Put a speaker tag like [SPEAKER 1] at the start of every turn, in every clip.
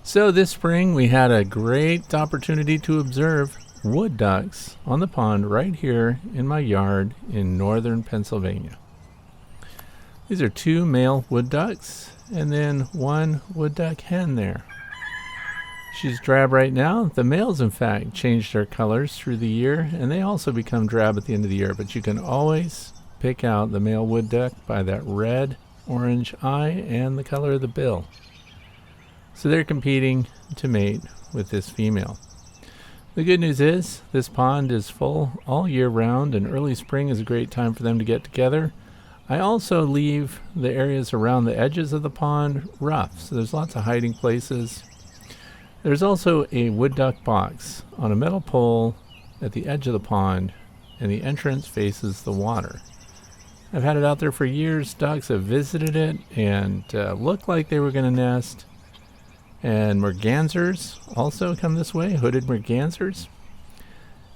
[SPEAKER 1] So this spring we had a great opportunity to observe wood ducks on the pond right here in my yard in northern Pennsylvania. These are two male wood ducks and then one wood duck hen there. She's drab right now. The males, in fact, change their colors through the year, and they also become drab at the end of the year, but you can always pick out the male wood duck by that red, orange eye and the color of the bill. So they're competing to mate with this female. The good news is this pond is full all year round, and early spring is a great time for them to get together. I also leave the areas around the edges of the pond rough, so there's lots of hiding places. There's also a wood duck box on a metal pole at the edge of the pond, and the entrance faces the water. I've had it out there for years. Ducks have visited it and looked like they were going to nest. And mergansers also come this way, hooded mergansers.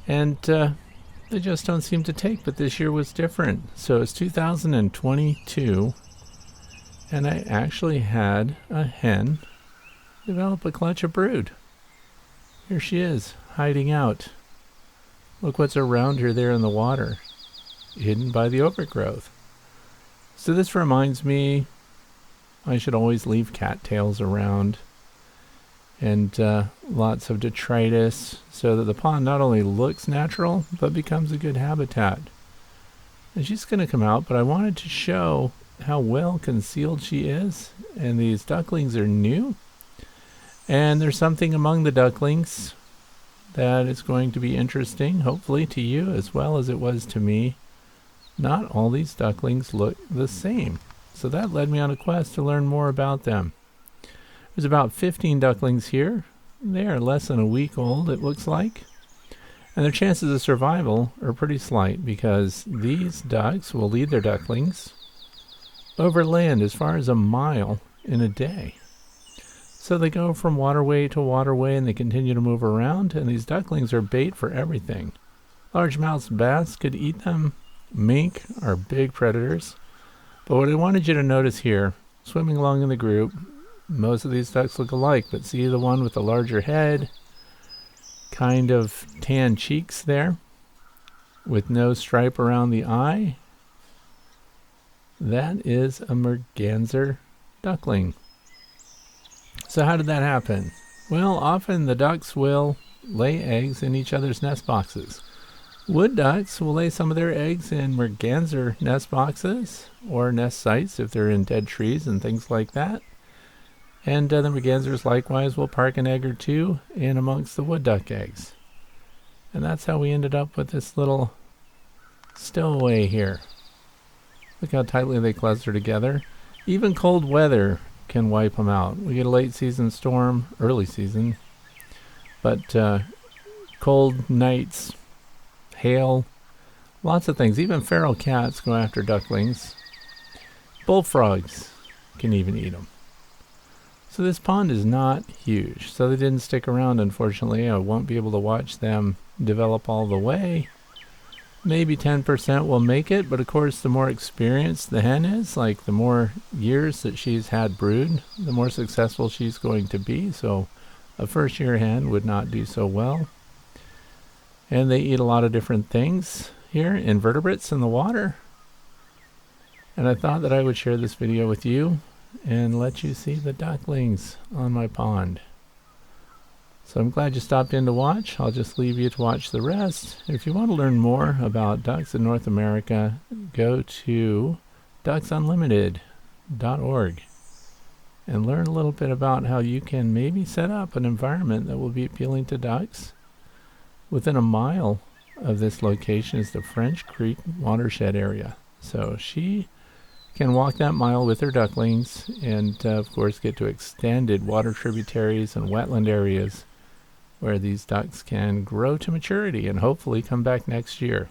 [SPEAKER 1] And they just don't seem to take, but this year was different. So it's 2022, and I actually had a hen develop a clutch of brood. Here she is, hiding out. Look what's around her there in the water, hidden by the overgrowth. So this reminds me I should always leave cattails around and lots of detritus so that the pond not only looks natural but becomes a good habitat. And she's going to come out, but I wanted to show how well concealed she is. And these ducklings are new, and there's something among the ducklings that is going to be interesting, hopefully to you as well as it was to me. Not all these ducklings look the same, so that led me on a quest to learn more about them. There's about 15 ducklings here. They are less than a week old, it looks like. And their chances of survival are pretty slight because these ducks will lead their ducklings over land as far as a mile in a day. So they go from waterway to waterway and they continue to move around, and these ducklings are bait for everything. Largemouth bass could eat them. Mink are big predators. But what I wanted you to notice here, swimming along in the group, most of these ducks look alike, but see the one with the larger head, kind of tan cheeks there, with no stripe around the eye? That is a merganser duckling. So how did that happen? Well, often the ducks will lay eggs in each other's nest boxes. Wood ducks will lay some of their eggs in merganser nest boxes or nest sites if they're in dead trees and things like that. And the mergansers likewise will park an egg or two in amongst the wood duck eggs. And that's how we ended up with this little stowaway here. Look how tightly they cluster together. Even cold weather can wipe them out. We get a late season storm, early season, but cold nights, hail, lots of things. Even feral cats go after ducklings. Bullfrogs can even eat them. So this pond is not huge, so they didn't stick around, unfortunately. I won't be able to watch them develop all the way. Maybe 10% will make it, but of course the more experienced the hen is, like the more years that she's had brood, the more successful she's going to be. So a first year hen would not do so well. And they eat a lot of different things here, invertebrates in the water. And I thought that I would share this video with you and let you see the ducklings on my pond. So I'm glad you stopped in to watch. I'll just leave you to watch the rest. If you want to learn more about ducks in North America, go to ducksunlimited.org and learn a little bit about how you can maybe set up an environment that will be appealing to ducks. Within a mile of this location is the French Creek watershed area. So she can walk that mile with her ducklings and of course get to extended water tributaries and wetland areas where these ducks can grow to maturity and hopefully come back next year.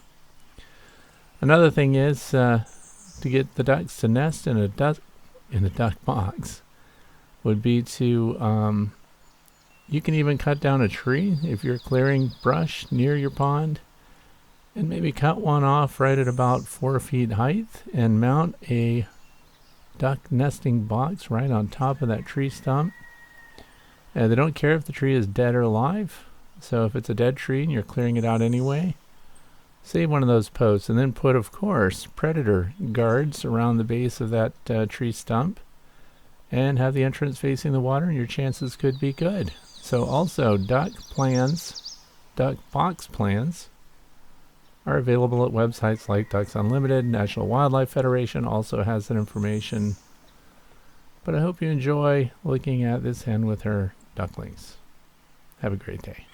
[SPEAKER 1] Another thing is to get the ducks to nest in a duck box would be to you can even cut down a tree if you're clearing brush near your pond, and maybe cut one off right at about 4 feet height and mount a duck nesting box right on top of that tree stump. They don't care if the tree is dead or alive. So if it's a dead tree and you're clearing it out anyway, save one of those posts and then put, of course, predator guards around the base of that tree stump and have the entrance facing the water, and your chances could be good. So also, duck box plans are available at websites like Ducks Unlimited. National Wildlife Federation also has that information. But I hope you enjoy looking at this hen with her ducklings. Have a great day.